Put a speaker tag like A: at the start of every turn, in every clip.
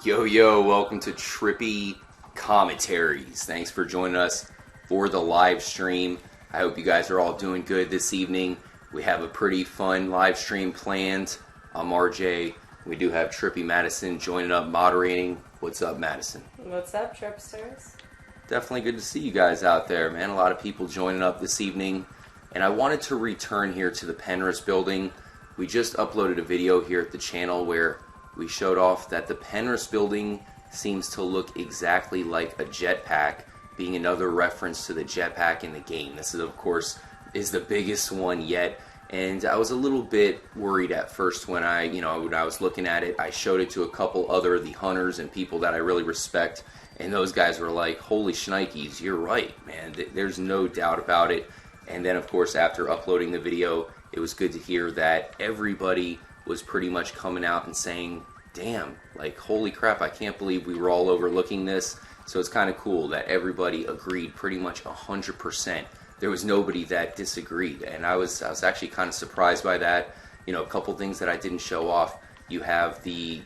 A: Yo, yo, welcome to Trippy Commentaries. Thanks for joining us for the live stream. I hope you guys are all doing good this evening. We have a pretty fun live stream planned. I'm RJ. We do have Trippy Madison joining up, moderating. What's up, Madison?
B: What's up, Tripsters?
A: Definitely good to see you guys out there, man. A lot of people joining up this evening. And I wanted to return here to the Penris building. We just uploaded a video here at the channel where we showed off that the Penris building seems to look exactly like a jetpack, being another reference to the jetpack in the game. This is, of course, is the biggest one yet, and I was a little bit worried at first when I was looking at it. I showed it to a couple other the hunters and people that I really respect, and those guys were like, "Holy shnikes, you're right, man. There's no doubt about it." And then, of course, after uploading the video, it was good to hear that everybody was pretty much coming out and saying, damn, like, holy crap, I can't believe we were all overlooking this. So it's kind of cool that everybody agreed pretty much 100%. There was nobody that disagreed, and I was actually kind of surprised by that. You know, a couple things that I didn't show off. You have the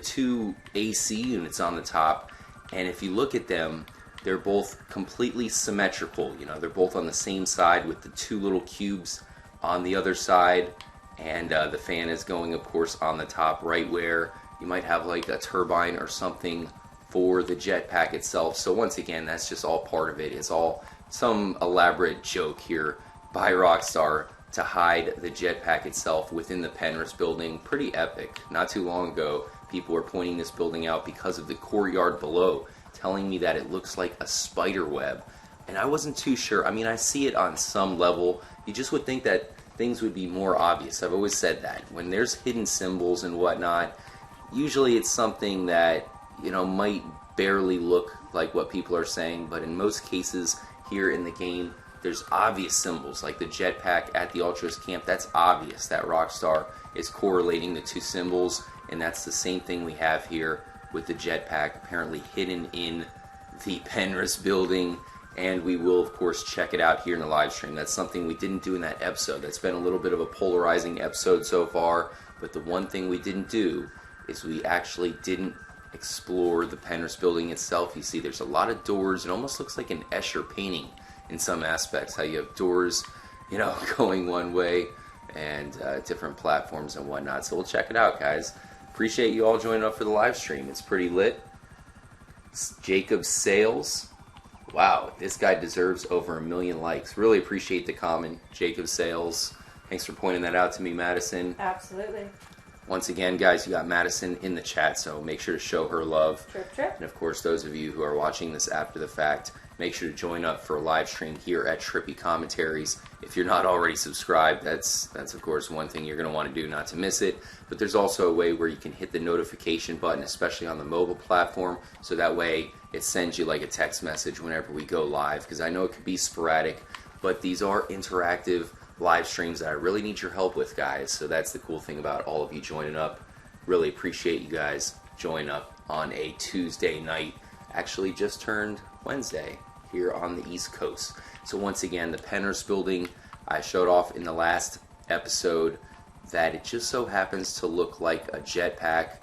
A: two AC units on the top, and if you look at them, they're both completely symmetrical. You know, they're both on the same side with the two little cubes on the other side. And the fan is going, of course, on the top right where you might have like a turbine or something for the jetpack itself. So once again, that's just all part of it. It's all some elaborate joke here by Rockstar to hide the jetpack itself within the Penris building. Pretty epic. Not too long ago, people were pointing this building out because of the courtyard below, telling me that it looks like a spider web. And I wasn't too sure. I mean, I see it on some level. You just would think that things would be more obvious. I've always said that. When there's hidden symbols and whatnot, usually it's something that, might barely look like what people are saying, but in most cases here in the game, there's obvious symbols, like the jetpack at the Ultras camp. That's obvious that Rockstar is correlating the two symbols, and that's the same thing we have here with the jetpack apparently hidden in the Penris building. And we will, of course, check it out here in the live stream. That's something we didn't do in that episode. That's been a little bit of a polarizing episode so far. But the one thing we didn't do is we actually didn't explore the Penris building itself. You see, there's a lot of doors. It almost looks like an Escher painting in some aspects. How you have doors, going one way and different platforms and whatnot. So we'll check it out, guys. Appreciate you all joining up for the live stream. It's pretty lit. It's Jacob Sales. Wow, this guy deserves over 1 million likes. Really appreciate the comment, Jacob Sales. Thanks for pointing that out to me, Madison.
B: Absolutely.
A: Once again, guys, you got Madison in the chat, so make sure to show her love.
B: Trip, trip.
A: And of course, those of you who are watching this after the fact, make sure to join up for a live stream here at Trippy Commentaries. If you're not already subscribed, that's of course one thing you're going to want to do not to miss it. But there's also a way where you can hit the notification button, especially on the mobile platform, so that way it sends you like a text message whenever we go live, because I know it could be sporadic, but these are interactive live streams that I really need your help with, guys. So that's the cool thing about all of you joining up. Really appreciate you guys joining up on a Tuesday night. Actually just turned Wednesday here on the East Coast. So once again, the Penris building, I showed off in the last episode that it just so happens to look like a jetpack.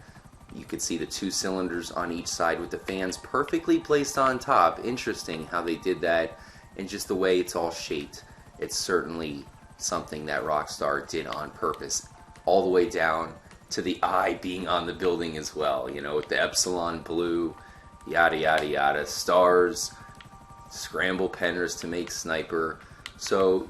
A: You could see the two cylinders on each side with the fans perfectly placed on top. Interesting how they did that, and just the way it's all shaped. It's certainly something that Rockstar did on purpose, all the way down to the eye being on the building as well, with the Epsilon blue, yada yada yada, stars, scramble Penris to make sniper. So,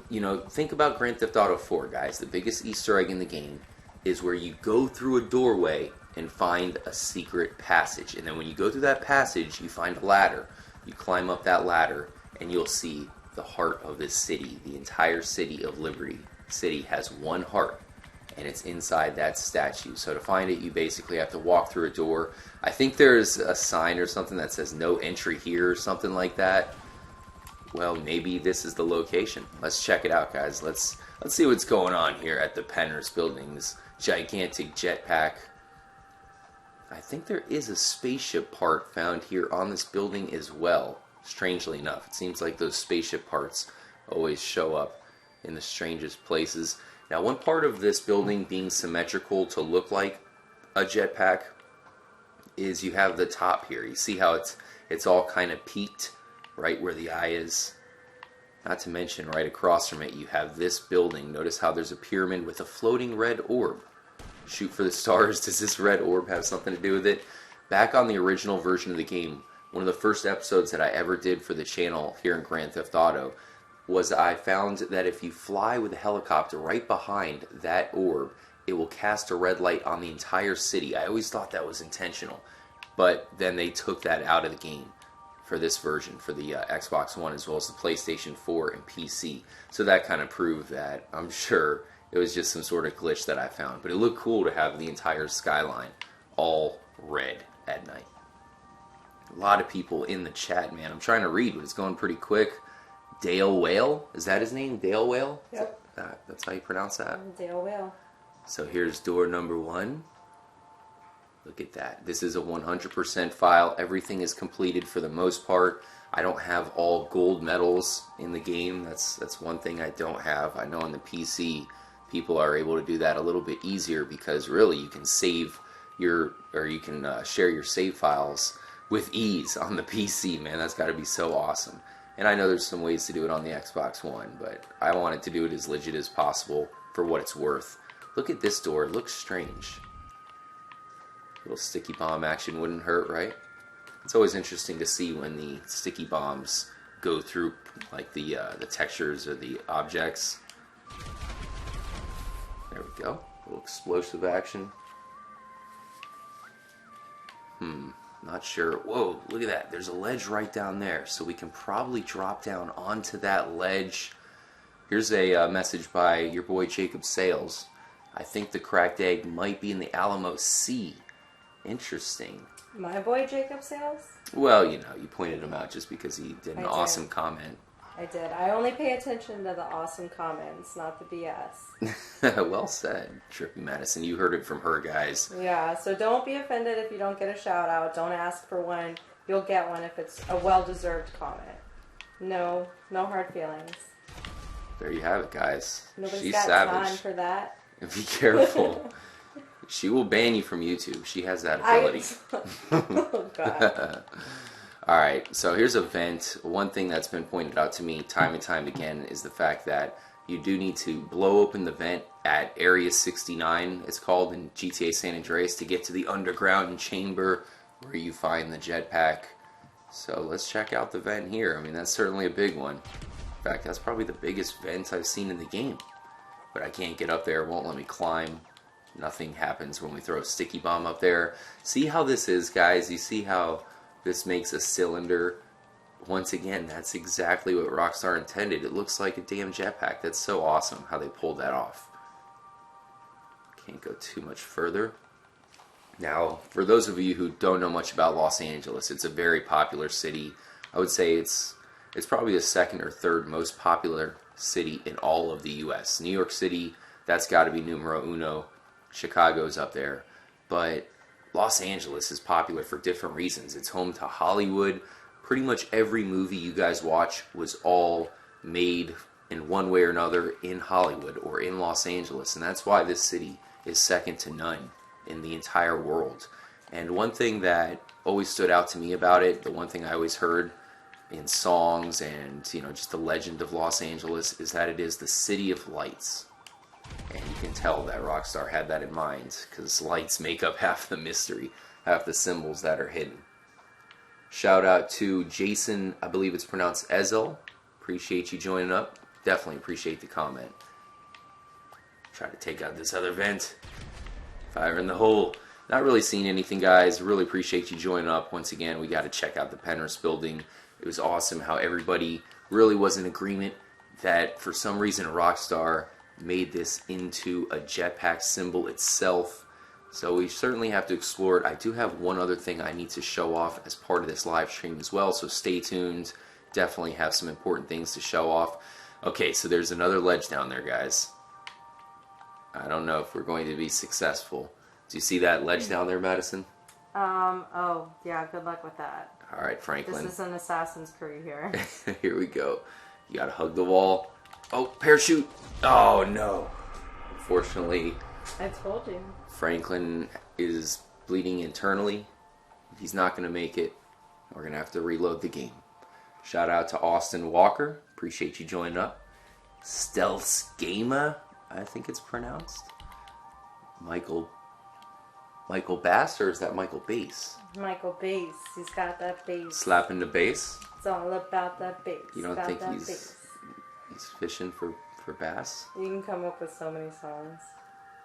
A: think about Grand Theft Auto 4, guys. The biggest Easter egg in the game is where you go through a doorway and find a secret passage. And then when you go through that passage, you find a ladder. You climb up that ladder, and you'll see the heart of this city. The entire city of Liberty City has one heart, and it's inside that statue. So to find it, you basically have to walk through a door. I think there's a sign or something that says no entry here or something like that. Well, maybe this is the location. Let's check it out, guys. Let's see what's going on here at the Penris building. This gigantic jetpack. I think there is a spaceship part found here on this building as well. Strangely enough, it seems like those spaceship parts always show up in the strangest places. Now, one part of this building being symmetrical to look like a jetpack is you have the top here. You see how it's all kind of peaked right where the eye is. Not to mention right across from it you have this building. Notice how there's a pyramid with a floating red orb. Shoot for the stars. Does this red orb have something to do with it? Back on the original version of the game, one of the first episodes that I ever did for the channel here in Grand Theft Auto was I found that if you fly with a helicopter right behind that orb, it will cast a red light on the entire city. I always thought that was intentional, but then they took that out of the game for this version, for the Xbox One as well as the PlayStation 4 and PC. So that kind of proved that. I'm sure it was just some sort of glitch that I found, but it looked cool to have the entire skyline all red at night. A lot of people in the chat, man. I'm trying to read, but it's going pretty quick. Dale Whale, is that his name? Dale Whale?
B: Yep.
A: That's how you pronounce that?
B: Dale Whale.
A: So here's door number 1. Look at that. This is a 100% file. Everything is completed for the most part. I don't have all gold medals in the game. That's one thing I don't have. I know on the PC people are able to do that a little bit easier because really you can save you can share your save files with ease on the PC, man. That's got to be so awesome. And I know there's some ways to do it on the Xbox One, but I wanted to do it as legit as possible for what it's worth. Look at this door. It looks strange. Little sticky bomb action wouldn't hurt, right? It's always interesting to see when the sticky bombs go through like the textures or the objects. There we go. A little explosive action. Not sure. Whoa, look at that. There's a ledge right down there, so we can probably drop down onto that ledge. Here's a message by your boy Jacob Sales. I think the cracked egg might be in the Alamo Sea. Interesting.
B: My boy Jacob Sales?
A: Well, you know, you pointed him out just because he did an
B: I
A: awesome
B: did.
A: comment.
B: I did. I only pay attention to the awesome comments, not the BS.
A: Well said, Trippy Madison. You heard it from her, guys.
B: Yeah, so don't be offended if you don't get a shout out. Don't ask for one. You'll get one if it's a well-deserved comment. No hard feelings.
A: There you have it, guys.
B: Nobody's
A: She's
B: got
A: savage.
B: time for that.
A: Be careful. She will ban you from YouTube. She has that ability.
B: Oh, God.
A: Alright, so here's a vent. One thing that's been pointed out to me time and time again is the fact that you do need to blow open the vent at Area 69, it's called, in GTA San Andreas, to get to the underground chamber where you find the jetpack. So let's check out the vent here. I mean, that's certainly a big one. In fact, that's probably the biggest vent I've seen in the game. But I can't get up there. It won't let me climb. Nothing happens when we throw a sticky bomb up there. See how this is, guys? You see how this makes a cylinder? Once again, that's exactly what Rockstar intended. It looks like a damn jetpack. That's so awesome how they pulled that off. Can't go too much further. Now, for those of you who don't know much about Los Angeles, it's a very popular city. I would say it's probably the second or third most popular city in all of the U.S. New York City, that's got to be numero uno. Chicago's up there. But Los Angeles is popular for different reasons. It's home to Hollywood. Pretty much every movie you guys watch was all made in one way or another in Hollywood or in Los Angeles. And that's why this city is second to none in the entire world. And one thing that always stood out to me about it, the one thing I always heard in songs and, you know, just the legend of Los Angeles, is that it is the city of lights. And you can tell that Rockstar had that in mind, because lights make up half the mystery, half the symbols that are hidden. Shout out to Jason, I believe it's pronounced Ezel. Appreciate you joining up. Definitely appreciate the comment. Try to take out this other vent. Fire in the hole. Not really seeing anything, guys. Really appreciate you joining up. Once again, we got to check out the Penrith building. It was awesome how everybody really was in agreement that for some reason Rockstar made this into a jetpack symbol itself. So we certainly have to explore it. I do have one other thing I need to show off as part of this live stream as well, so stay tuned. Definitely have some important things to show off. Okay, so there's another ledge down there, guys. I don't know if we're going to be successful. Do you see that ledge down there, Madison?
B: Oh, yeah, good luck with that.
A: All right, Franklin.
B: This is an Assassin's Creed here.
A: Here we go. You gotta hug the wall. Oh, parachute! Oh, no. Unfortunately,
B: I told you.
A: Franklin is bleeding internally. he's not going to make it. We're going to have to reload the game. Shout out to Austin Walker. Appreciate you joining up. Stealth Gamer, I think it's pronounced. Michael Bass, or is that Michael Bass?
B: Michael Bass. He's got that bass.
A: Slapping the bass?
B: It's all about that bass.
A: You don't think he's fishing for bass?
B: You can come up with so many songs.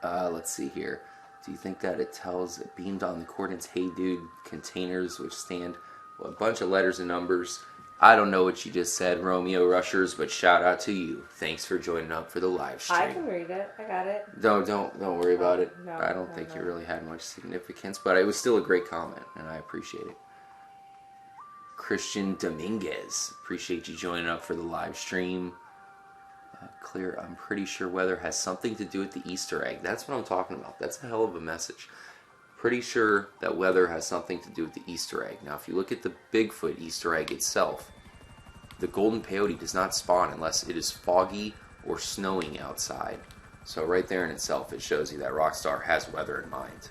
A: Let's see here. Do you think that it tells beamed on the coordinates, hey dude, containers which stand a bunch of letters and numbers? I don't know what you just said, Romeo Rushers, but shout out to you. Thanks for joining up for the live stream.
B: I can read it. I got it.
A: Don't worry about it.
B: No,
A: I don't think it really had much significance, but it was still a great comment, and I appreciate it. Christian Dominguez, appreciate you joining up for the live stream. Clear, I'm pretty sure weather has something to do with the Easter egg. That's what I'm talking about. That's a hell of a message. Pretty sure that weather has something to do with the Easter egg. Now, if you look at the Bigfoot Easter egg itself, the golden peyote does not spawn unless it is foggy or snowing outside. So right there in itself, it shows you that Rockstar has weather in mind.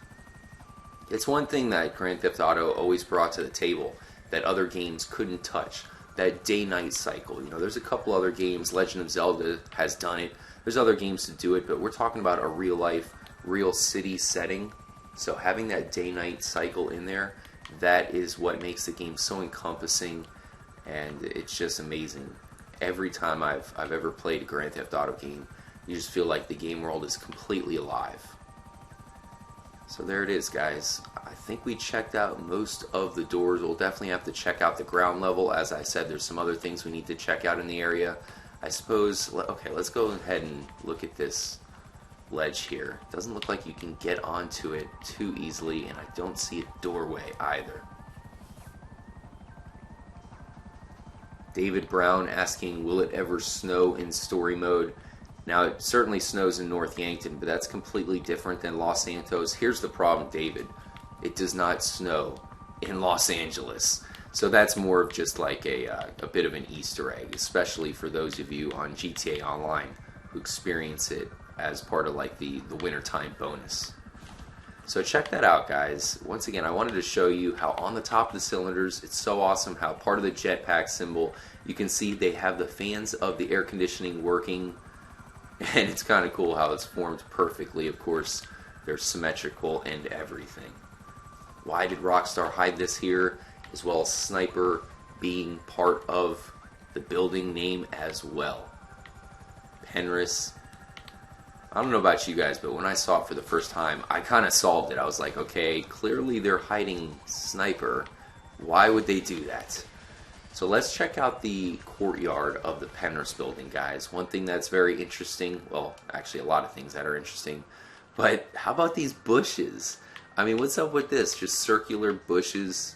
A: It's one thing that Grand Theft Auto always brought to the table that other games couldn't touch. That day-night cycle. You know, there's a couple other games. Legend of Zelda has done it. There's other games to do it, but we're talking about a real-life, real city setting. So having that day-night cycle in there, that is what makes the game so encompassing, and it's just amazing. Every time I've ever played a Grand Theft Auto game, you just feel like the game world is completely alive. So there it is, guys. I think we checked out most of the doors. We'll definitely have to check out the ground level. As I said, there's some other things we need to check out in the area. I suppose, okay, let's go ahead and look at this ledge here. Doesn't look like you can get onto it too easily, and I don't see a doorway either. David Brown asking, will it ever snow in story mode? Now, it certainly snows in North Yankton, but that's completely different than Los Santos. Here's the problem, David. It does not snow in Los Angeles. So that's more of just like a bit of an Easter egg, especially for those of you on GTA Online who experience it as part of like the wintertime bonus. So check that out, guys. Once again, I wanted to show you how on the top of the cylinders, it's so awesome how part of the jetpack symbol, you can see they have the fans of the air conditioning working. And it's kind of cool how it's formed perfectly. Of course, they're symmetrical and everything. Why did Rockstar hide this here? As well as Sniper being part of the building name as well. Penris. I don't know about you guys, but when I saw it for the first time, I kind of solved it. I was like, okay, clearly they're hiding Sniper. Why would they do that? So let's check out the courtyard of the Penrith building, guys. One thing that's very interesting, well, actually a lot of things that are interesting, but how about these bushes? I mean, what's up with this? Just circular bushes.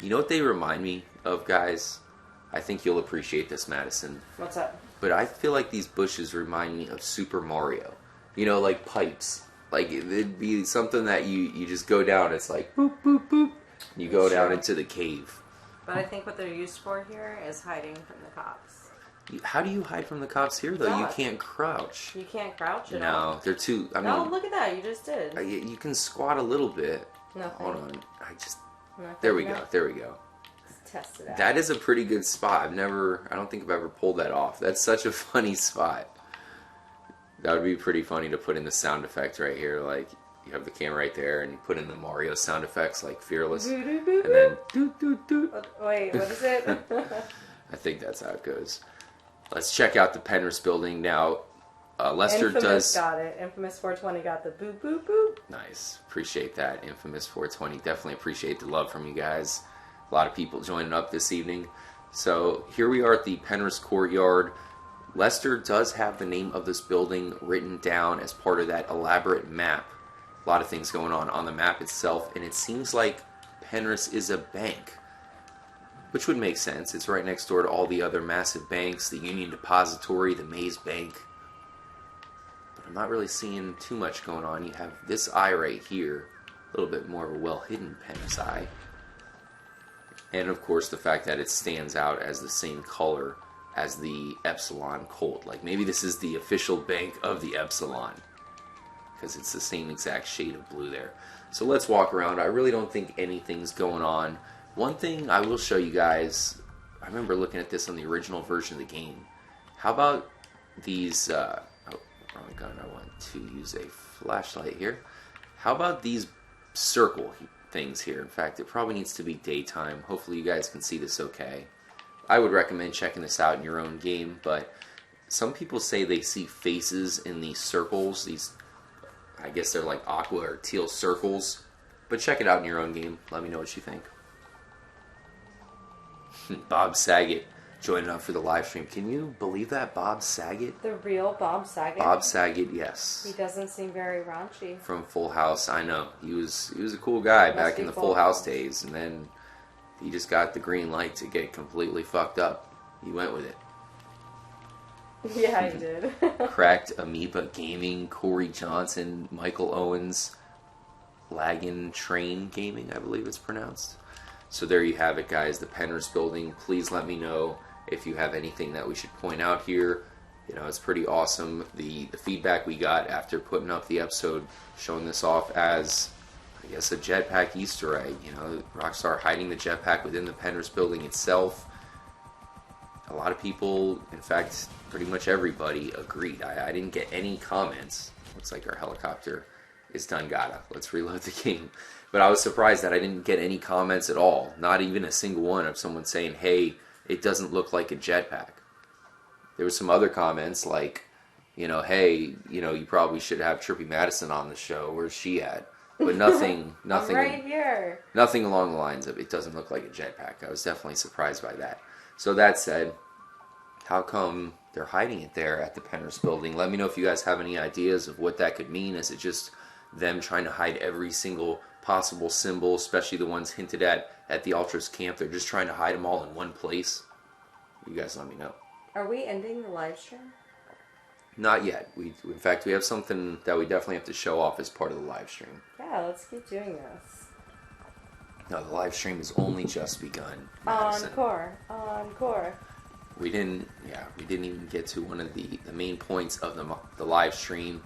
A: You know what they remind me of, guys? I think you'll appreciate this, Madison.
B: What's up?
A: But I feel like these bushes remind me of Super Mario. You know, like pipes. Like, it'd be something that you just go down, it's like, boop, boop, boop. You go down into the cave.
B: But I think what they're used for here is hiding from the cops.
A: How do you hide from the cops here, though? You
B: Dodge.
A: can't crouch.
B: You can't crouch at all.
A: No, they're too... I mean,
B: no, look at that. You just did.
A: You can squat a little bit.
B: Nothing.
A: Hold on.
B: Nothing.
A: There we go. There we go.
B: Let's test it out.
A: That is a pretty good spot. I don't think I've ever pulled that off. That's such a funny spot. That would be pretty funny to put in the sound effect right here. Like, you have the camera right there, and you put in the Mario sound effects, like Fearless. And then... doot, doot, doot.
B: Wait, what is it?
A: I think that's how it goes. Let's check out the Penrith building now. Lester
B: Infamous got it. Infamous 420 got the boop boop boop.
A: Nice. Appreciate that, Infamous 420. Definitely appreciate the love from you guys. A lot of people joining up this evening. So here we are at the Penrith Courtyard. Lester does have the name of this building written down as part of that elaborate map. A lot of things going on the map itself, and it seems like Penrith is a bank, which would make sense. It's right next door to all the other massive banks, the Union Depository, the Maze Bank. But I'm not really seeing too much going on. You have this eye right here, a little bit more of a well-hidden Penrith eye. And of course the fact that it stands out as the same color as the Epsilon Colt. Like maybe this is the official bank of the Epsilon, because it's the same exact shade of blue there. So let's walk around. I really don't think anything's going on. One thing I will show you guys, I remember looking at this on the original version of the game. How about these, oh, wrong gun, I want to use a flashlight here. How about these circle things here? In fact, it probably needs to be daytime. Hopefully you guys can see this okay. I would recommend checking this out in your own game, but some people say they see faces in these circles, these, I guess they're like aqua or teal circles, but check it out in your own game. Let me know what you think. Bob Saget joining up for the live stream. Can you believe that? Bob Saget?
B: The real Bob Saget?
A: Bob Saget, yes.
B: He doesn't seem very raunchy.
A: From Full House, I know. He was a cool guy back in the Full House days, and then he just got the green light to get completely fucked up. He went with it.
B: Yeah, he did.
A: Cracked Amoeba Gaming, Corey Johnson, Michael Owens, Lagan Train Gaming, I believe it's pronounced. So there you have it, guys. The Penris building. Please let me know if you have anything that we should point out here. You know, it's pretty awesome. The feedback we got after putting up the episode showing this off as, I guess, a jetpack Easter egg. You know, Rockstar hiding the jetpack within the Penris building itself. A lot of people, in fact, pretty much everybody agreed. I didn't get any comments. Looks like our helicopter is done gata. Let's reload the game. But I was surprised that I didn't get any comments at all. Not even a single one of someone saying, hey, it doesn't look like a jetpack. There were some other comments like, you know, hey, you know, you probably should have Trippy Madison on the show. Where's she at? But nothing,
B: I'm right here.
A: Nothing along the lines of it doesn't look like a jetpack. I was definitely surprised by that. So that said, how come they're hiding it there at the Penris building? Let me know if you guys have any ideas of what that could mean. Is it just them trying to hide every single possible symbol, especially the ones hinted at the Ultras camp? They're just trying to hide them all in one place. You guys let me know.
B: Are we ending the live stream?
A: Not yet. In fact, we have something that we definitely have to show off as part of the live stream.
B: Yeah, let's keep doing this.
A: No, the live stream has only just begun. Madison.
B: Encore.
A: We didn't even get to one of the main points of the live stream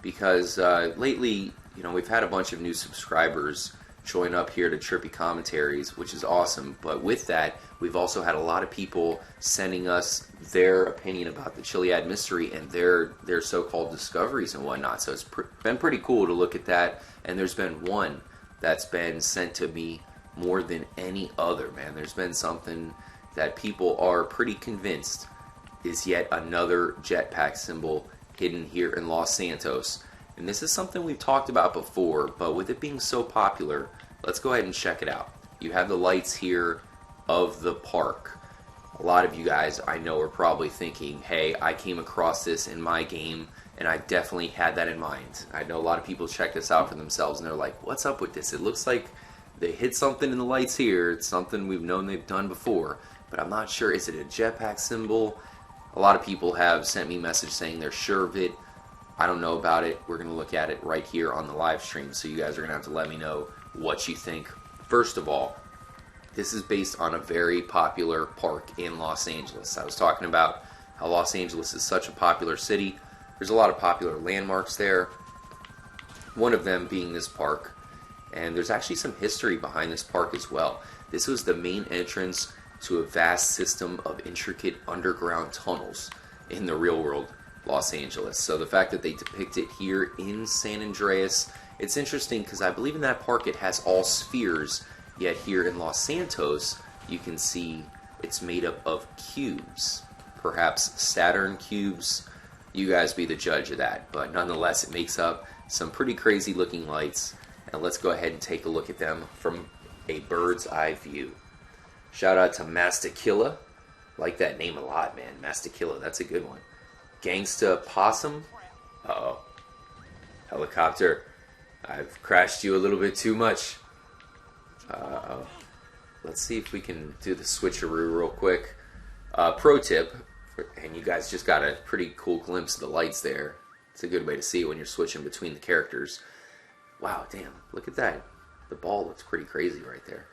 A: because lately, you know, we've had a bunch of new subscribers join up here to Trippy Commentaries, which is awesome. But with that, we've also had a lot of people sending us their opinion about the Chiliad mystery and their so-called discoveries and whatnot. So it's been pretty cool to look at that. And there's been one that's been sent to me more than any other, man. There's been something that people are pretty convinced is yet another jetpack symbol hidden here in Los Santos. And this is something we've talked about before, but with it being so popular, let's go ahead and check it out. You have the lights here of the park. A lot of you guys I know are probably thinking, hey, I came across this in my game, and I definitely had that in mind. I know a lot of people check this out for themselves, and they're like, what's up with this? It looks like they hit something in the lights here. It's something we've known they've done before, but I'm not sure. Is it a jetpack symbol? A lot of people have sent me a message saying they're sure of it. I don't know about it. We're going to look at it right here on the live stream, so you guys are going to have to let me know what you think. First of all, this is based on a very popular park in Los Angeles. I was talking about how Los Angeles is such a popular city. There's a lot of popular landmarks there, one of them being this park. And there's actually some history behind this park as well. This was the main entrance to a vast system of intricate underground tunnels in the real world Los Angeles. So the fact that they depict it here in San Andreas, it's interesting because I believe in that park it has all spheres, yet here in Los Santos you can see it's made up of cubes, perhaps Saturn cubes. You guys be the judge of that, but nonetheless it makes up some pretty crazy looking lights, and let's go ahead and take a look at them from a bird's eye view. Shout out to Mastakilla. Like that name a lot, man. Mastakilla, that's a good one. Gangsta Possum. Uh-oh. Helicopter. I've crashed you a little bit too much. Uh-oh. Let's see if we can do the switcheroo real quick. Pro tip, and you guys just got a pretty cool glimpse of the lights there. It's a good way to see it when you're switching between the characters. Wow, damn. Look at that. The ball looks pretty crazy right there.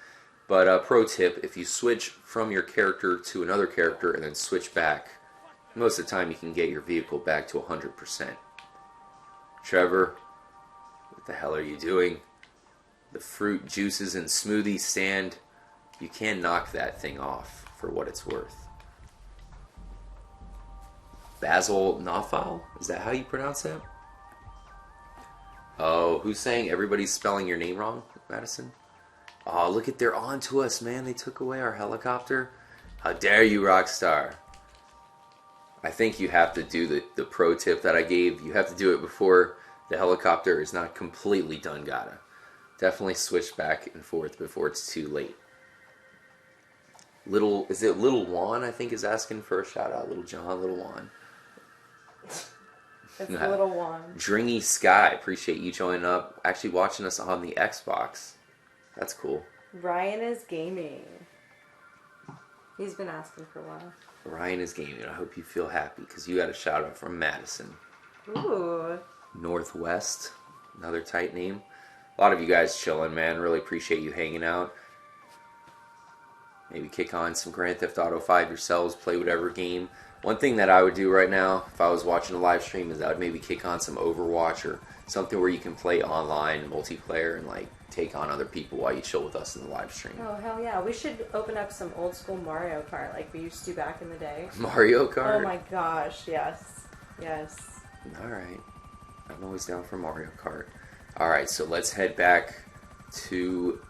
A: But pro tip, if you switch from your character to another character and then switch back, most of the time you can get your vehicle back to 100%. Trevor, what the hell are you doing? The fruit juices and smoothie stand. You can knock that thing off for what it's worth. Basil Nafal? Is that how you pronounce that? Oh, who's saying everybody's spelling your name wrong, Madison? Oh, look at, they're on to us, man. They took away our helicopter. How dare you, Rockstar? I think you have to do the pro tip that I gave. You have to do it before the helicopter is not completely done, gotta. Definitely switch back and forth before it's too late. Is it Little Juan, I think, is asking for a shout out? Little John, Little Juan.
B: It's Little Juan.
A: Dringy Sky, appreciate you joining up. Actually watching us on the Xbox. That's cool.
B: Ryan is gaming. He's been asking for a while.
A: Ryan is gaming. I hope you feel happy because you got a shout out from Madison.
B: Ooh.
A: Northwest, another tight name. A lot of you guys chilling, man. Really appreciate you hanging out. Maybe kick on some Grand Theft Auto 5 yourselves, play whatever game. One thing that I would do right now, if I was watching a live stream, is I would maybe kick on some Overwatch or something where you can play online multiplayer and like take on other people while you chill with us in the live stream.
B: Oh, hell yeah. We should open up some old school Mario Kart like we used to back in the day.
A: Mario Kart?
B: Oh my gosh, yes. Yes.
A: Alright. I'm always down for Mario Kart. Alright, so let's head back to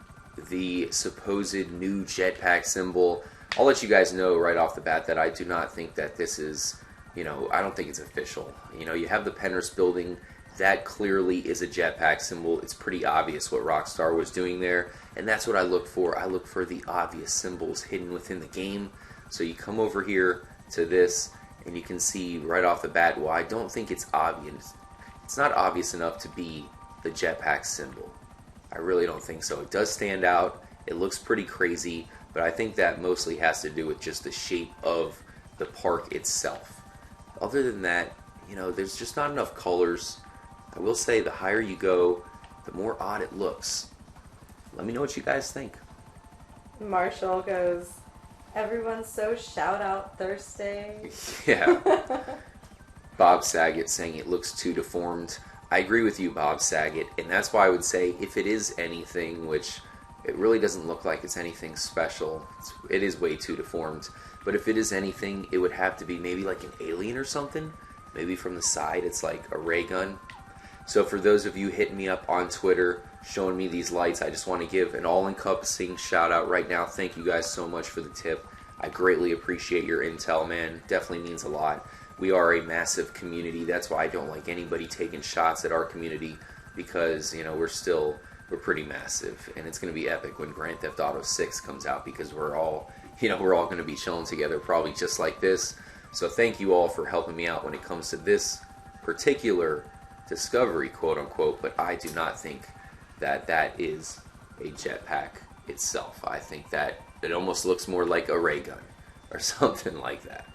A: the supposed new Jetpack symbol. I'll let you guys know right off the bat that I do not think that this is, I don't think it's official. You have the Penris building. That clearly is a Jetpack symbol. It's pretty obvious what Rockstar was doing there, and that's what I look for. I look for the obvious symbols hidden within the game. So you come over here to this, and you can see right off the bat, well, I don't think it's obvious. It's not obvious enough to be the Jetpack symbol. I really don't think so. It does stand out. It looks pretty crazy, but I think that mostly has to do with just the shape of the park itself. Other than that, there's just not enough colors. I will say the higher you go, the more odd it looks. Let me know what you guys think.
B: Marshall goes, everyone's so shout out thirsty.
A: Yeah. Bob Saget saying it looks too deformed. I agree with you, Bob Saget, and that's why I would say if it is anything, which it really doesn't look like it's anything special, it is way too deformed, but if it is anything, it would have to be maybe like an alien or something. Maybe from the side it's like a ray gun. So for those of you hitting me up on Twitter, showing me these lights, I just want to give an all-encompassing shout out right now. Thank you guys so much for the tip. I greatly appreciate your intel, man. Definitely means a lot. We are a massive community. That's why I don't like anybody taking shots at our community, because we're pretty massive, and it's going to be epic when Grand Theft Auto 6 comes out, because we're all going to be chilling together probably just like this. So thank you all for helping me out when it comes to this particular discovery, quote unquote, but I do not think that that is a jetpack itself. I think that it almost looks more like a ray gun or something like that.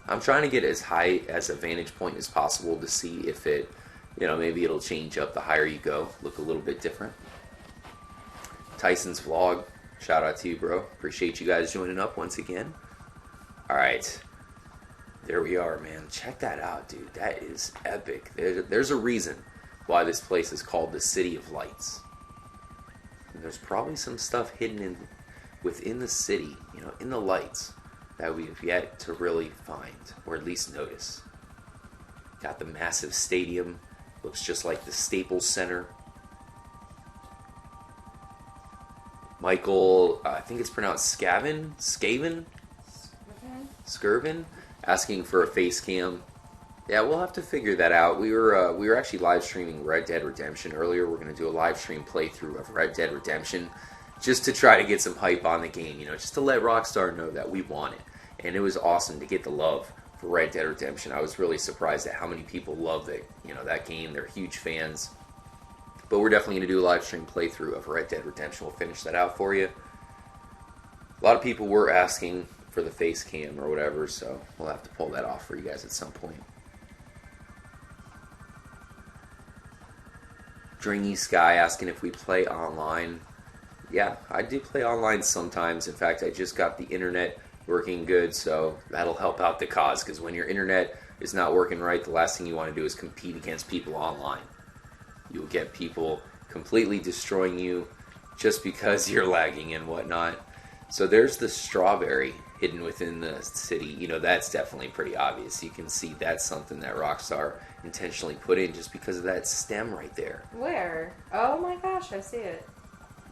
A: I'm trying to get as high as a vantage point as possible to see if it, maybe it'll change up the higher you go, look a little bit different. Tyson's vlog, shout out to you, bro. Appreciate you guys joining up once again. Alright, there we are, man. Check that out, dude. That is epic. There's a reason why this place is called the City of Lights. And there's probably some stuff hidden within the city, in the lights, that we've yet to really find, or at least notice. Got the massive stadium. Looks just like the Staples Center. Michael, I think it's pronounced Skavin, asking for a face cam. Yeah, we'll have to figure that out. We were actually live streaming Red Dead Redemption earlier. We're going to do a live stream playthrough of Red Dead Redemption, just to try to get some hype on the game, just to let Rockstar know that we want it. And it was awesome to get the love for Red Dead Redemption. I was really surprised at how many people love that game. They're huge fans. But we're definitely going to do a live stream playthrough of Red Dead Redemption. We'll finish that out for you. A lot of people were asking for the face cam or whatever, so we'll have to pull that off for you guys at some point. Dringy Sky asking if we play online. Yeah, I do play online sometimes. In fact, I just got the internet working good, so that'll help out the cause, because when your internet is not working right, the last thing you want to do is compete against people online. You'll get people completely destroying you just because you're lagging and whatnot. So there's the strawberry hidden within the city. You know, that's definitely pretty obvious. You can see that's something that Rockstar intentionally put in just because of that stem right there.
B: Where? Oh my gosh, I see it.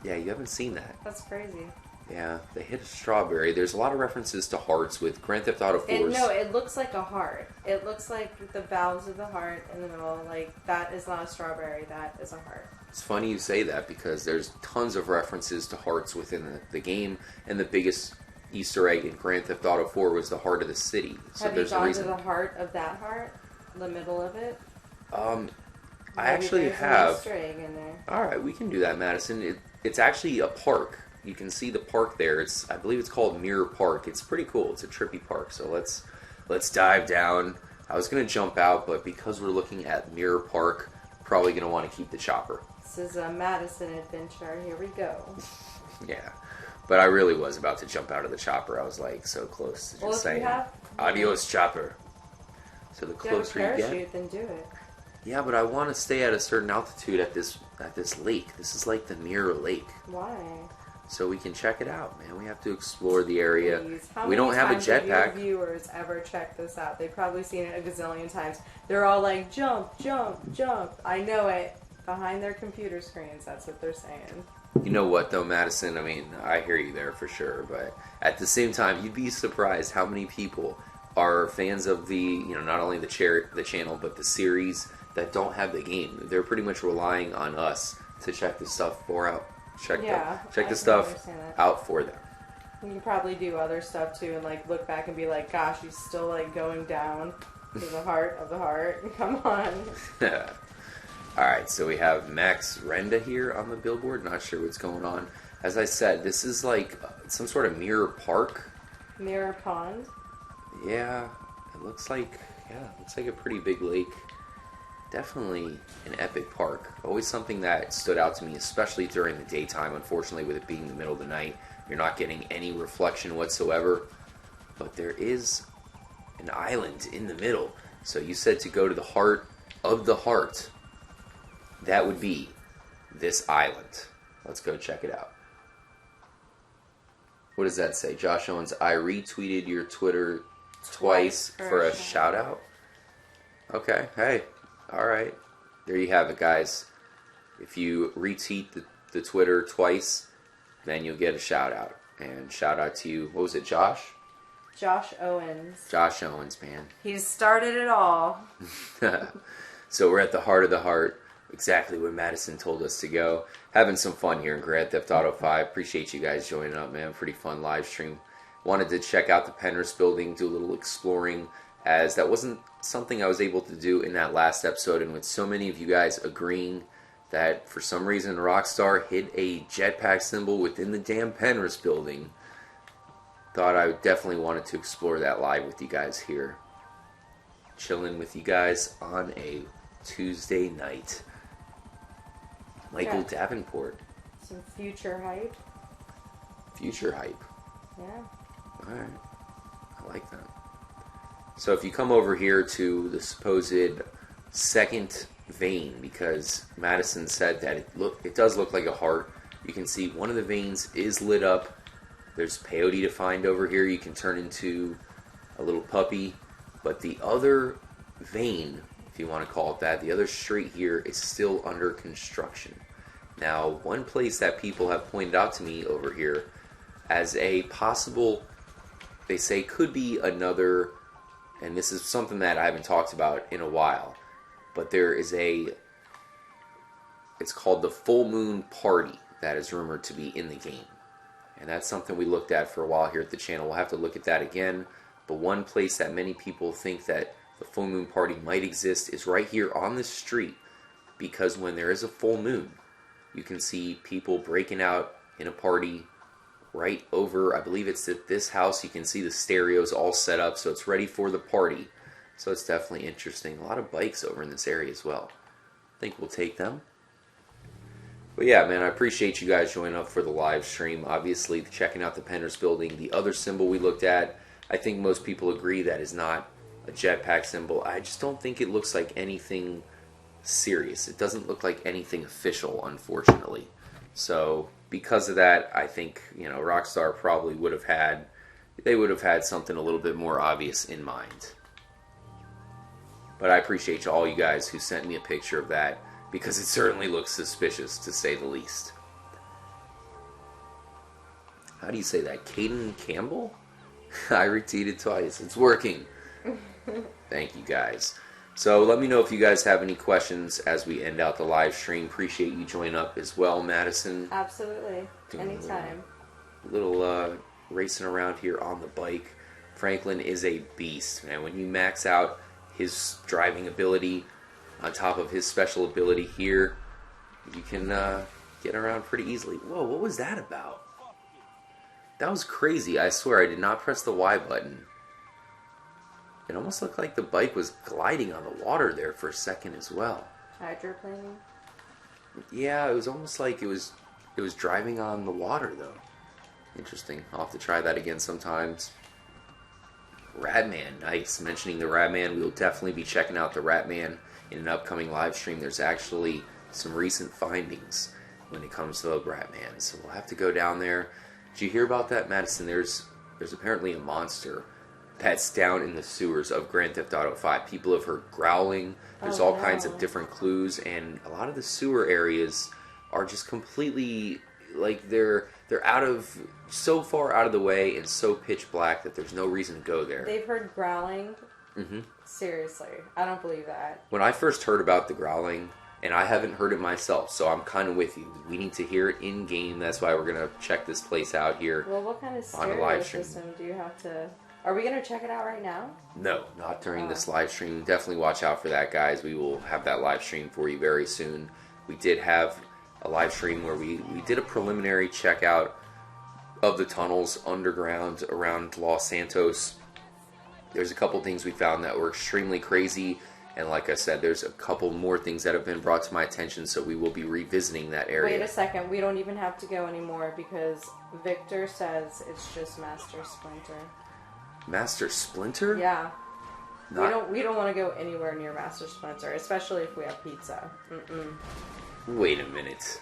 A: Yeah, you haven't seen that.
B: That's crazy.
A: Yeah, they hit a strawberry. There's a lot of references to hearts with Grand Theft Auto 4's.
B: No, it looks like a heart. It looks like the valves of the heart in the middle. Like, that is not a strawberry. That is a heart.
A: It's funny you say that because there's tons of references to hearts within the game, and the biggest Easter egg in Grand Theft Auto 4 was the heart of the city. So
B: Have
A: there's
B: you gone
A: a reason.
B: to the heart of that heart? The middle of it?
A: I
B: Maybe
A: actually
B: there's an
A: have.
B: Easter egg in there.
A: All right, we can do that, Madison. It's actually a park. You can see the park there. I believe it's called Mirror Park. It's pretty cool. It's a trippy park. So let's dive down. I was gonna jump out, but because we're looking at Mirror Park, probably gonna want to keep the chopper.
B: This is a Madison adventure. Here we go.
A: Yeah, but I really was about to jump out of the chopper. I was like so close to just saying, "Adios, chopper." So the closer you get,
B: then do it.
A: yeah. But I want to stay at a certain altitude at this lake. This is like the Mirror Lake.
B: Why?
A: So we can check it out, man. We have to explore the area.
B: Please. How
A: We don't have a
B: many times
A: jetpack.
B: have your viewers ever checked this out? They've probably seen it a gazillion times. They're all like, jump, jump, jump. I know it. Behind their computer screens, that's what they're saying.
A: You know what, though, Madison? I mean, I hear you there for sure, but at the same time, you'd be surprised how many people are fans of not only the channel, but the series that don't have the game. They're pretty much relying on us to check the stuff check the stuff out for them.
B: You probably do other stuff too, and like look back and be like, "Gosh, he's still like going down to the heart of the heart." Come on.
A: All right, so we have Max Renda here on the billboard. Not sure what's going on. As I said, this is like some sort of mirror park.
B: Mirror pond.
A: Yeah, it looks like a pretty big lake. Definitely an epic park. Always something that stood out to me, especially during the daytime. Unfortunately, with it being the middle of the night, you're not getting any reflection whatsoever. But there is an island in the middle. So you said to go to the heart of the heart. That would be this island. Let's go check it out. What does that say? Josh Owens, I retweeted your Twitter twice for a shout out. Okay, hey. All right, there you have it, guys. If you retweet the Twitter twice, then you'll get a shout out. And shout out to you. What was it, Josh?
B: Josh Owens.
A: Josh Owens, man.
B: He started it all.
A: So we're at the heart of the heart. Exactly where Madison told us to go. Having some fun here in Grand Theft Auto 5. Appreciate you guys joining up, man. Pretty fun live stream. Wanted to check out the Penrith building, do a little exploring, as that wasn't something I was able to do in that last episode, and with so many of you guys agreeing that for some reason Rockstar hid a jetpack symbol within the damn Penrith building, thought I definitely wanted to explore that live with you guys here. Chilling with you guys on a Tuesday night. Michael Davenport.
B: Some future hype.
A: Future hype.
B: Yeah.
A: Alright. I like that. So if you come over here to the supposed second vein, because Madison said that it does look like a heart. You can see one of the veins is lit up. There's peyote to find over here. You can turn into a little puppy. But the other vein, if you want to call it that, the other street here is still under construction. Now, one place that people have pointed out to me over here as a possible, they say could be another, and this is something that I haven't talked about in a while, but there is it's called the Full Moon Party that is rumored to be in the game. And that's something we looked at for a while here at the channel. We'll have to look at that again. But one place that many people think that the Full Moon Party might exist is right here on the street, because when there is a full moon, you can see people breaking out in a party right over, I believe it's at this house. You can see the stereos all set up, so it's ready for the party. So it's definitely interesting. A lot of bikes over in this area as well. I think we'll take them. But yeah, man, I appreciate you guys joining up for the live stream. Obviously, checking out the Penrith building. The other symbol we looked at, I think most people agree that is not a jetpack symbol. I just don't think it looks like anything serious. It doesn't look like anything official, unfortunately. So because of that, I think, you know, Rockstar probably would have had something a little bit more obvious in mind. But I appreciate all you guys who sent me a picture of that, because it certainly looks suspicious, to say the least. How do you say that? Caden Campbell? I retweeted twice. It's working. Thank you guys. So let me know if you guys have any questions as we end out the live stream. Appreciate you joining up as well, Madison.
B: Absolutely.
A: Doing
B: Anytime.
A: Little racing around here on the bike. Franklin is a beast, man. When you max out his driving ability on top of his special ability here, you can get around pretty easily. Whoa, what was that about? That was crazy. I swear I did not press the Y button. It almost looked like the bike was gliding on the water there for a second as well.
B: Hydroplaning?
A: Yeah, it was almost like it was driving on the water though. Interesting. I'll have to try that again sometimes. Radman, nice. Mentioning the Radman, we'll definitely be checking out the Radman in an upcoming live stream. There's actually some recent findings when it comes to the Radman, so we'll have to go down there. Did you hear about that, Madison? There's apparently a monster that's down in the sewers of Grand Theft Auto 5. People have heard growling. There's all kinds of different clues, and a lot of the sewer areas are just completely, like, they're so far out of the way and so pitch black that there's no reason to go there.
B: They've heard growling?
A: Mm-hmm.
B: Seriously, I don't believe that.
A: When I first heard about the growling, and I haven't heard it myself, so I'm kind of with you. We need to hear it in-game. That's why we're going to check this place out here.
B: Well, what kind of
A: on a
B: stereo
A: live stream
B: system do you have to... Are we going to check it out right now?
A: No, not during this live stream. Definitely watch out for that, guys. We will have that live stream for you very soon. We did have a live stream where we did a preliminary checkout of the tunnels underground around Los Santos. There's a couple things we found that were extremely crazy, and like I said, there's a couple more things that have been brought to my attention, so we will be revisiting that area.
B: Wait a second, we don't even have to go anymore because Victor says it's just Master Splinter.
A: Master Splinter?
B: Yeah. We don't want to go anywhere near Master Splinter, especially if we have pizza.
A: Wait a minute.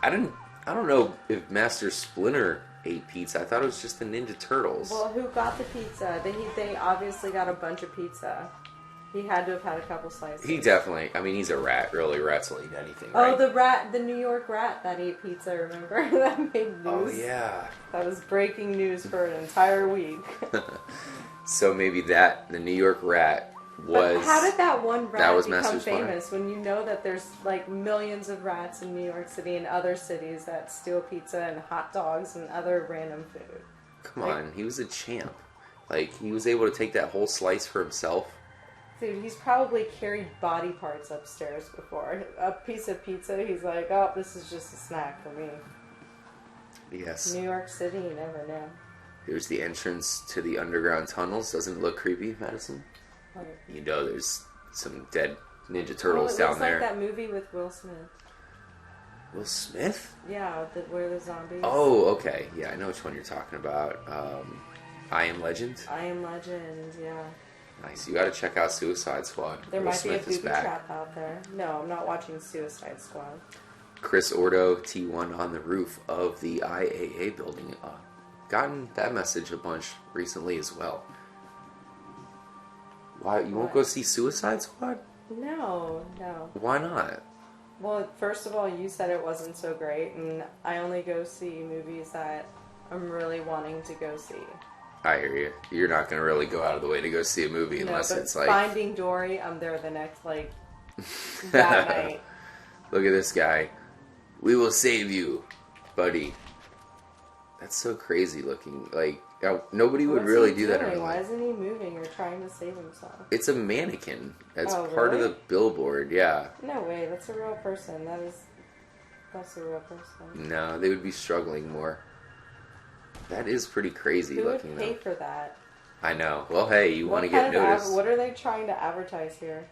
A: I don't know if Master Splinter ate pizza. I thought it was just the Ninja Turtles.
B: Well, who got the pizza? They obviously got a bunch of pizza. He had to have had a couple slices.
A: He definitely, I mean, he's a rat. Really, rats will eat anything, right?
B: Oh, the New York rat that ate pizza, remember? That made news.
A: Oh, yeah.
B: That was breaking news for an entire week.
A: So maybe the New York rat was...
B: But how did that one rat become
A: Master
B: famous when you know that there's like millions of rats in New York City and other cities that steal pizza and hot dogs and other random food?
A: Come on, he was a champ. Like, he was able to take that whole slice for himself.
B: Dude, he's probably carried body parts upstairs before. A piece of pizza, he's like, oh, this is just a snack for me.
A: Yes.
B: New York City, you never know.
A: Here's the entrance to the underground tunnels. Doesn't it look creepy, Madison? You know there's some dead Ninja Turtles down there.
B: It's like that movie with Will Smith.
A: Will Smith?
B: Yeah, where the zombies...
A: Oh, okay. Yeah, I know which one you're talking about. I Am Legend?
B: I Am Legend, yeah.
A: Nice. You gotta check out Suicide Squad.
B: There
A: Will
B: might
A: Smith
B: be a
A: is
B: booby
A: back.
B: trap out there. No, I'm not watching Suicide Squad.
A: Chris Ordo, T1 on the roof of the IAA building. Gotten that message a bunch recently as well. Why, you won't go see Suicide Squad?
B: No.
A: Why not?
B: Well, first of all, you said it wasn't so great, and I only go see movies that I'm really wanting to go see.
A: I hear you. You're not going to really go out of the way to go see a movie unless
B: but
A: it's like...
B: Finding Dory, I'm there the next, that night.
A: Look at this guy. We will save you, buddy. That's so crazy looking. Like, nobody would really do that in real life.
B: Why isn't he moving or trying to save himself?
A: It's a mannequin. That's part
B: really?
A: of the billboard, yeah.
B: No way, that's a real person. That's a real person.
A: No, they would be struggling more. That is pretty crazy looking,
B: Who would pay for that?
A: I know. Well, hey, you want to get noticed.
B: What are they trying to advertise here?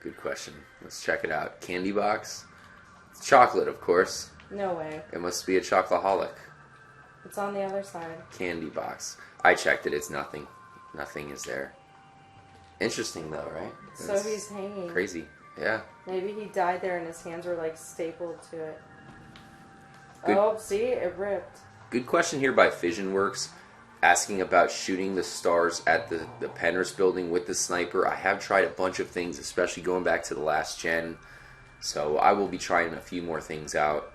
A: Good question. Let's check it out. Candy box. It's chocolate, of course.
B: No way.
A: It must be a chocoholic.
B: It's on the other side.
A: Candy box. I checked it. It's nothing. Nothing is there. Interesting, though, right?
B: So he's hanging.
A: Crazy. Yeah.
B: Maybe he died there and his hands were like stapled to it.
A: Good.
B: Oh, see? It ripped.
A: Good question here by FissionWorks, asking about shooting the stars at the Penrith building with the sniper. I have tried a bunch of things, especially going back to the last gen. So I will be trying a few more things out.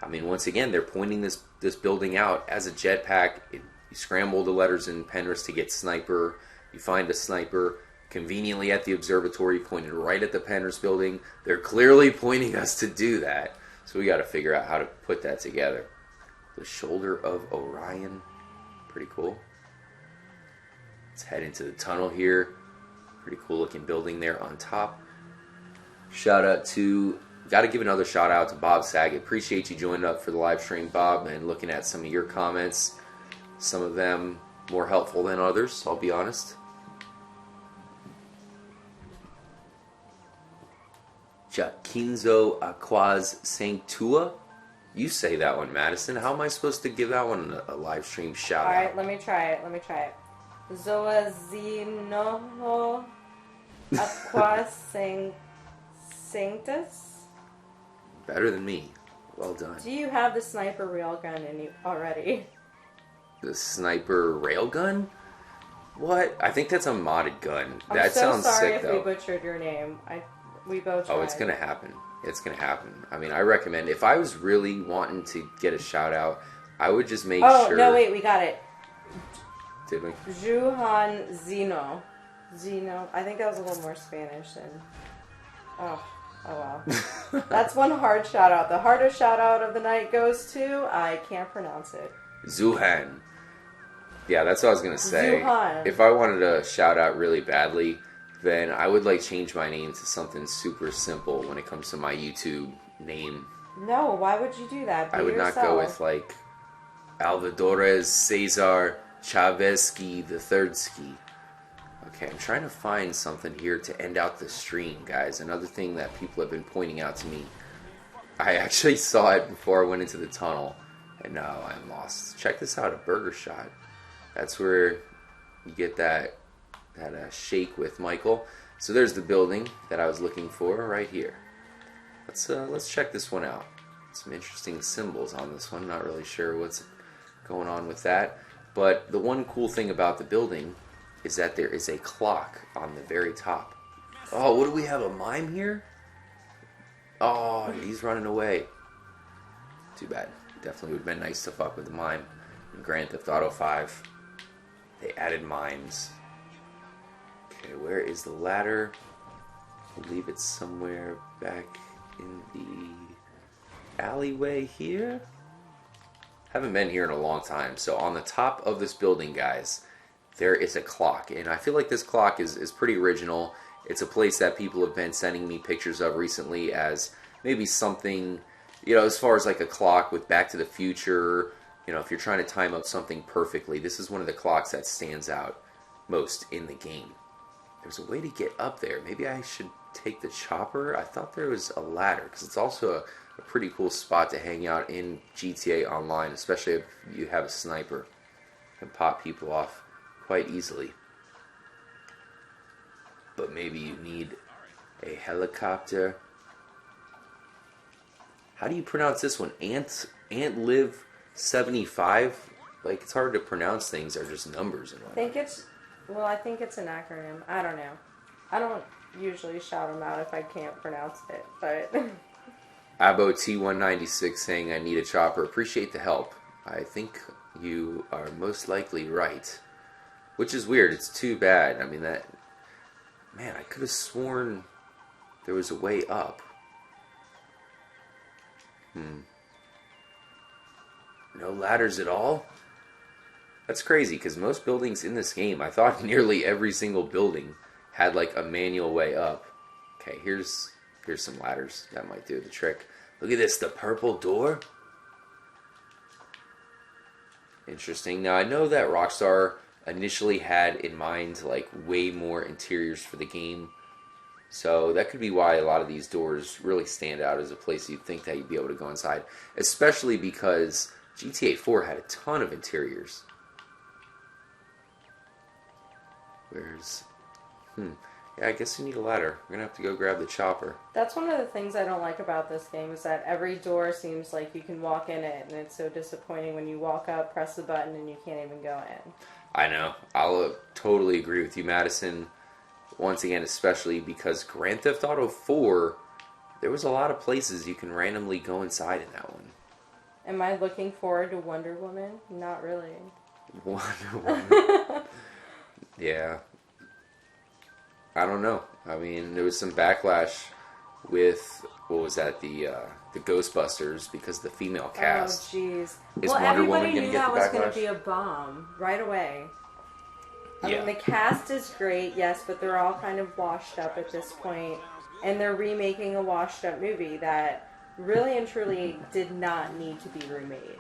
A: I mean, once again, they're pointing this building out as a jetpack. You scramble the letters in Penrith to get sniper. You find a sniper conveniently at the observatory pointed right at the Penrith building. They're clearly pointing us to do that. So we got to figure out how to put that together. The Shoulder of Orion. Pretty cool. Let's head into the tunnel here. Pretty cool looking building there on top. Shout out to, got to give another shout out to Bob Saget. Appreciate you joining up for the live stream, Bob, and looking at some of your comments. Some of them more helpful than others, I'll be honest. Jaquinzo Aquaz Sanctua. You say that one, Madison. How am I supposed to give that one a live stream shout out?
B: Alright, let me try it. Zoazino Aquas Sanctus?
A: Better than me. Well done.
B: Do you have the sniper railgun in you already?
A: The sniper railgun? What? I think that's a modded gun.
B: I'm
A: That
B: so
A: sounds
B: sorry
A: sick,
B: if
A: though.
B: we butchered your name. We both tried.
A: Oh, it's gonna happen. It's gonna happen. I mean, I recommend, if I was really wanting to get a shout out, I would just make
B: Oh,
A: sure.
B: no, wait, we got it.
A: Did we?
B: Juhan Zino. Zino. I think that was a little more Spanish than. Oh wow. That's one hard shout out. The hardest shout out of the night goes to, I can't pronounce it.
A: Zuhan. Yeah, that's what I was gonna say.
B: Zuhan.
A: If I wanted to shout out really badly, then I would like change my name to something super simple when it comes to my YouTube name.
B: No, why would you do that? Be
A: I would
B: yourself.
A: not go with like Alvadores Cesar Chavezski the Third Ski. Okay, I'm trying to find something here to end out the stream, guys. Another thing that people have been pointing out to me. I actually saw it before I went into the tunnel, and now I'm lost. Check this out, a burger shot. That's where you get that shake with Michael. So there's the building that I was looking for right here. Let's check this one out. Some interesting symbols on this one. Not really sure what's going on with that. But the one cool thing about the building is that there is a clock on the very top. Oh, what do we have, a mime here? Oh, he's running away. Too bad. Definitely would have been nice to fuck with the mime. In Grand Theft Auto 5, they added mimes. Okay, where is the ladder? I believe it's somewhere back in the alleyway here. Haven't been here in a long time. So on the top of this building, guys, there is a clock. And I feel like this clock is pretty original. It's a place that people have been sending me pictures of recently as maybe something, you know, as far as like a clock with Back to the Future. You know, if you're trying to time up something perfectly, this is one of the clocks that stands out most in the game. There's a way to get up there. Maybe I should take the chopper. I thought there was a ladder, because it's also a pretty cool spot to hang out in GTA Online, especially if you have a sniper. You can pop people off quite easily. But maybe you need a helicopter. How do you pronounce this one? Antliv 75? Like, it's hard to pronounce things. They're just numbers and whatnot.
B: I think it's an acronym. I don't know. I don't usually shout them out if I can't pronounce it, but...
A: Abo T196 saying, I need a chopper. Appreciate the help. I think you are most likely right. Which is weird. It's too bad. I mean, that... Man, I could have sworn there was a way up. No ladders at all? That's crazy, because most buildings in this game, I thought nearly every single building had like a manual way up. Okay, here's some ladders. That might do the trick. Look at this, the purple door. Interesting. Now, I know that Rockstar initially had in mind like way more interiors for the game. So that could be why a lot of these doors really stand out as a place you'd think that you'd be able to go inside. Especially because GTA 4 had a ton of interiors. Where's... Yeah, I guess you need a ladder. We're gonna have to go grab the chopper.
B: That's one of the things I don't like about this game is that every door seems like you can walk in it, and it's so disappointing when you walk up, press the button, and you can't even go in.
A: I know. I'll totally agree with you, Madison. Once again, especially because Grand Theft Auto 4, there was a lot of places you can randomly go inside in that one.
B: Am I looking forward to Wonder Woman? Not really.
A: Wonder Woman. Yeah. I don't know. I mean, there was some backlash with, what was that, the Ghostbusters because of the female cast.
B: Oh, jeez.
A: Is
B: Well,
A: Wonder
B: everybody
A: Woman gonna
B: knew
A: get
B: that
A: the
B: was going
A: backlash?
B: to be a bomb right away. I
A: Yeah.
B: mean, the cast is great, yes, but they're all kind of washed up at this point, and they're remaking a washed up movie that really and truly did not need to be remade.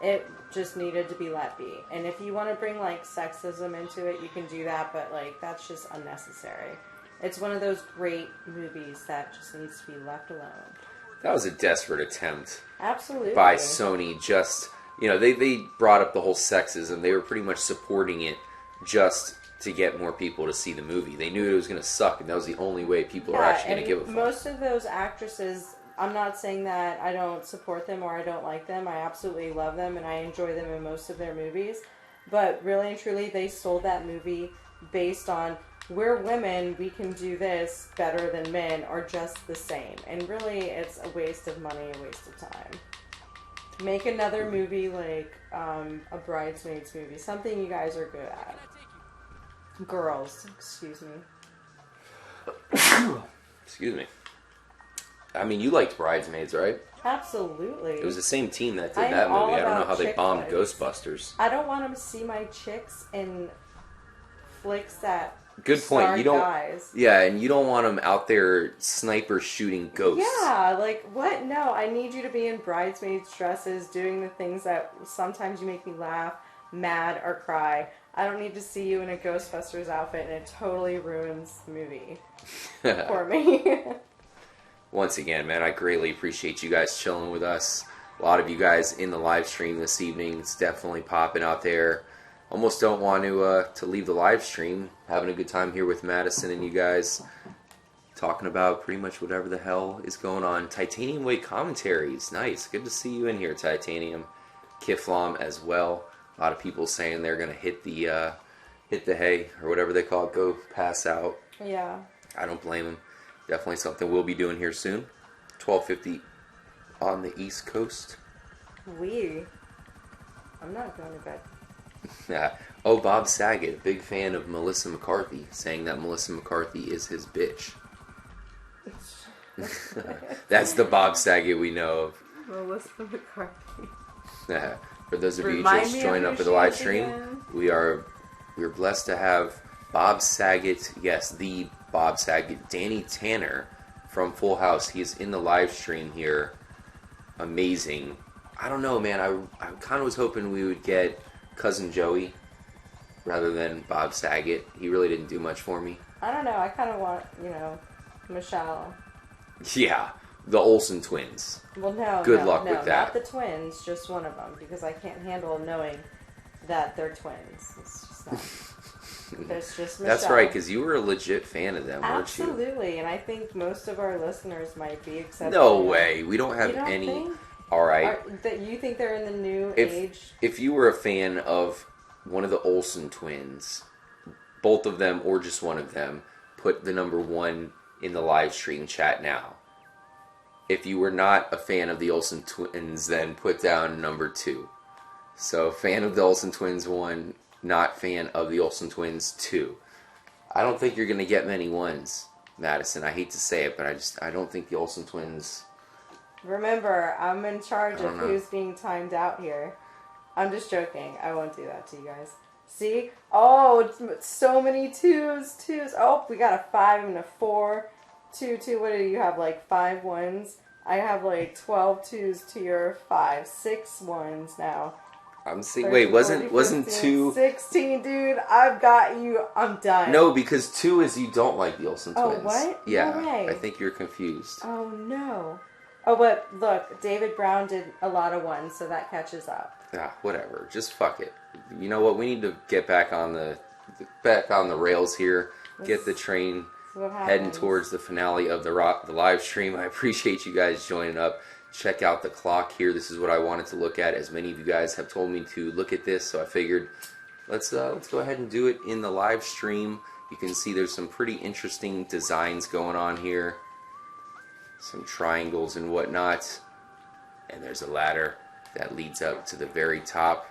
B: It just needed to be let be. And if you want to bring, like, sexism into it, you can do that, but, like, that's just unnecessary. It's one of those great movies that just needs to be left alone.
A: That was a desperate attempt
B: Absolutely.
A: by Sony. Just, you know, they brought up the whole sexism. They were pretty much supporting it just to get more people to see the movie. They knew it was going to suck, and that was the only way people are actually going to give a fuck.
B: Most of those actresses, I'm not saying that I don't support them or I don't like them. I absolutely love them, and I enjoy them in most of their movies. But really and truly, they sold that movie based on, we're women, we can do this better than men, or just the same. And really, it's a waste of money, a waste of time. Make another movie like a Bridesmaids movie. Something you guys are good at. Girls, excuse me.
A: Excuse me. I mean, you liked Bridesmaids, right?
B: Absolutely.
A: It was the same team that did
B: I'm
A: that
B: all
A: movie. I don't know
B: about
A: how they
B: chick
A: bombed
B: flicks.
A: Ghostbusters.
B: I don't want to see my chicks in flicks that
A: Good point.
B: star
A: You don't.
B: guys.
A: Yeah, and you don't want them out there sniper shooting ghosts.
B: Yeah, like, what? No, I need you to be in bridesmaids dresses, doing the things that sometimes you make me laugh, mad, or cry. I don't need to see you in a Ghostbusters outfit, and it totally ruins the movie for me.
A: Once again, man, I greatly appreciate you guys chilling with us. A lot of you guys in the live stream this evening. It's definitely popping out there. Almost don't want to leave the live stream. Having a good time here with Madison and you guys. Talking about pretty much whatever the hell is going on. Titanium Weight commentaries. Nice. Good to see you in here, Titanium. Kiflam as well. A lot of people saying they're going to hit the hay, or whatever they call it, go pass out.
B: Yeah.
A: I don't blame them. Definitely something we'll be doing here soon. 12:50 on the East Coast.
B: I'm not going to bed.
A: Oh, Bob Saget, big fan of Melissa McCarthy, saying that Melissa McCarthy is his bitch. That's the Bob Saget we know of.
B: Melissa McCarthy.
A: For those of you
B: Remind
A: just
B: me
A: joining
B: of
A: up
B: who
A: for the
B: she
A: live
B: is
A: stream,
B: again.
A: we're blessed to have Bob Saget, yes, the Bob Saget, Danny Tanner from Full House. He is in the live stream here. Amazing. I don't know, man. I kind of was hoping we would get Cousin Joey rather than Bob Saget. He really didn't do much for me.
B: I don't know. I kind of want, Michelle.
A: Yeah, the Olsen twins.
B: Well, no.
A: Good luck with that.
B: Not the twins, just one of them, because I can't handle knowing that they're twins. It's just not. There's just Michelle.
A: That's right, because you were a legit fan of them, weren't you?
B: Absolutely, and I think most of our listeners might be, except
A: No way. We don't have
B: you don't
A: any.
B: Think?
A: All right.
B: That you think they're in the new age?
A: If you were a fan of one of the Olsen twins, both of them or just one of them, put the number 1 in the live stream chat now. If you were not a fan of the Olsen twins, then put down number 2. So, fan of the Olsen twins 1, not fan of the Olsen twins 2. I don't think you're going to get many ones, Madison. I hate to say it, but I don't think the Olsen twins...
B: Remember, I'm in charge of who's being timed out here. I'm just joking. I won't do that to you guys. See? Oh, so many twos. Oh, we got a 5 and a 4. 2. What do you have? Like 5 ones? I have like 12 twos to your 5. 6 ones now.
A: I'm seeing.
B: 13,
A: Wait,
B: 14,
A: wasn't
B: 15,
A: 2?
B: 16, dude. I've got you. I'm done.
A: No, because 2 is you don't like the Olsen twins.
B: Oh, what?
A: Yeah,
B: No way.
A: I think you're confused.
B: Oh, no. Oh, but look, David Brown did a lot of ones, so that catches up.
A: Whatever. Just fuck it. You know what? We need to get back on the rails here. Get the train
B: what
A: heading
B: happens.
A: towards the finale of the live stream. I appreciate you guys joining up. Check out the clock here. This is what I wanted to look at, as many of you guys have told me to look at this, so I figured let's go ahead and do it in the live stream. You can see there's some pretty interesting designs going on here. Some triangles and whatnot. And there's a ladder that leads up to the very top.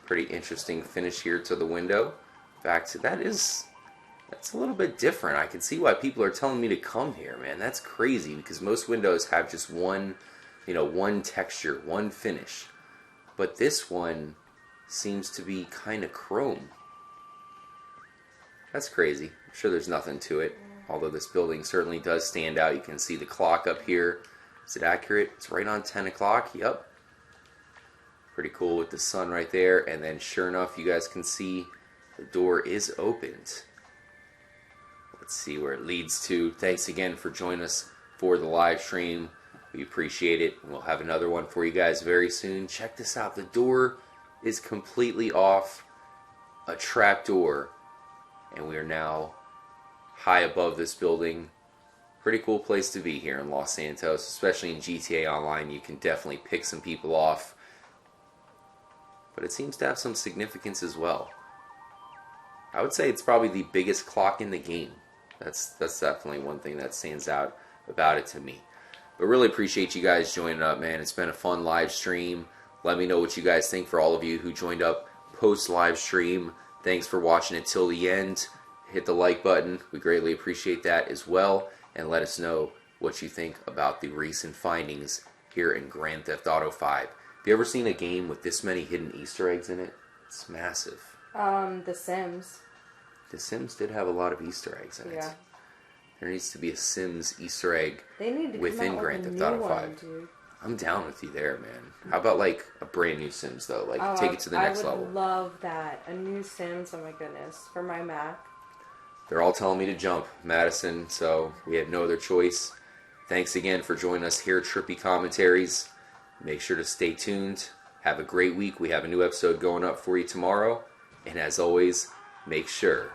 A: Pretty interesting finish here to the window. In fact, that's a little bit different. I can see why people are telling me to come here, man. That's crazy, because most windows have just one, one texture, one finish. But this one seems to be kind of chrome. That's crazy. I'm sure there's nothing to it. Although this building certainly does stand out. You can see the clock up here. Is it accurate? It's right on 10 o'clock. Yep. Pretty cool with the sun right there. And then sure enough, you guys can see the door is opened. Let's see where it leads to. Thanks again for joining us for the live stream. We appreciate it. We'll have another one for you guys very soon. Check this out. The door is completely off. A trap door. And we are now high above this building. Pretty cool place to be here in Los Santos, especially in GTA Online. You can definitely pick some people off. But it seems to have some significance as well. I would say it's probably the biggest clock in the game. That's definitely one thing that stands out about it to me. But really appreciate you guys joining up, man. It's been a fun live stream. Let me know what you guys think, for all of you who joined up post live stream. Thanks for watching it till the end. Hit the like button. We greatly appreciate that as well. And let us know what you think about the recent findings here in Grand Theft Auto 5. Have you ever seen a game with this many hidden Easter eggs in it? It's massive.
B: The Sims.
A: The Sims did have a lot of Easter eggs in it.
B: Yeah.
A: There needs to be a Sims Easter egg
B: They need to
A: within
B: come out
A: Grand
B: with a
A: Theft
B: new
A: Auto
B: one,
A: 5.
B: dude.
A: I'm down with you there, man. How about like a brand new Sims though? Like take it to the next level.
B: I would love that. A new Sims, oh my goodness, for my Mac.
A: They're all telling me to jump, Madison, so we had no other choice. Thanks again for joining us here at Trippy Commentaries. Make sure to stay tuned. Have a great week. We have a new episode going up for you tomorrow. And as always, make sure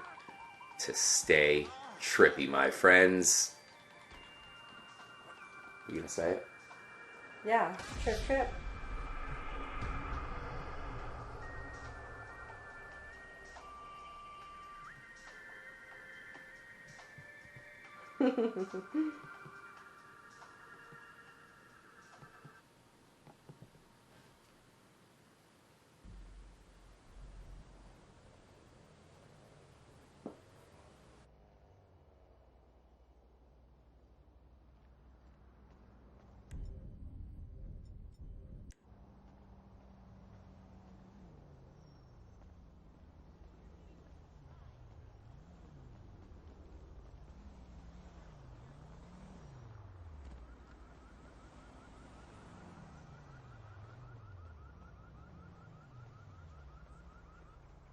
A: to stay trippy, my friends. You gonna say it?
B: Yeah, trip, trip.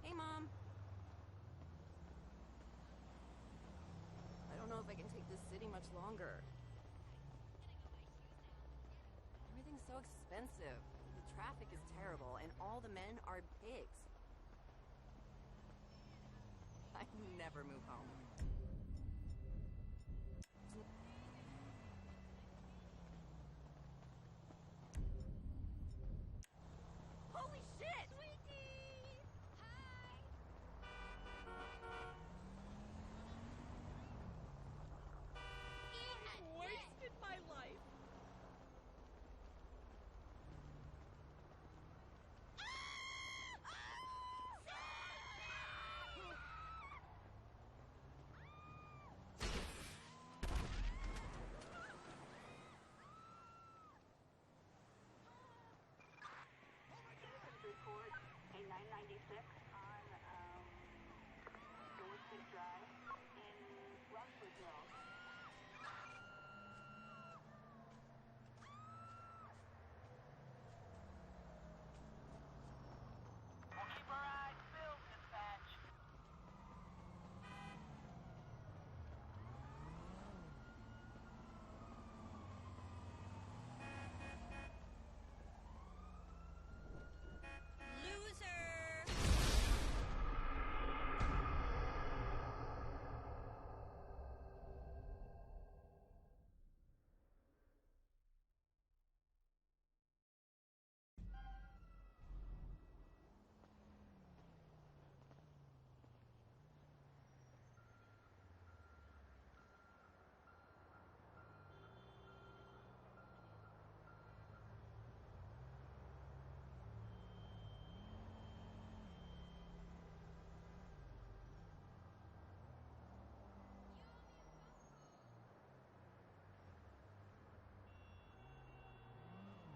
C: Hey, Mom. I don't know if I can take this city much longer. Everything's so expensive. The traffic is terrible, and all the men are pigs. I never move home.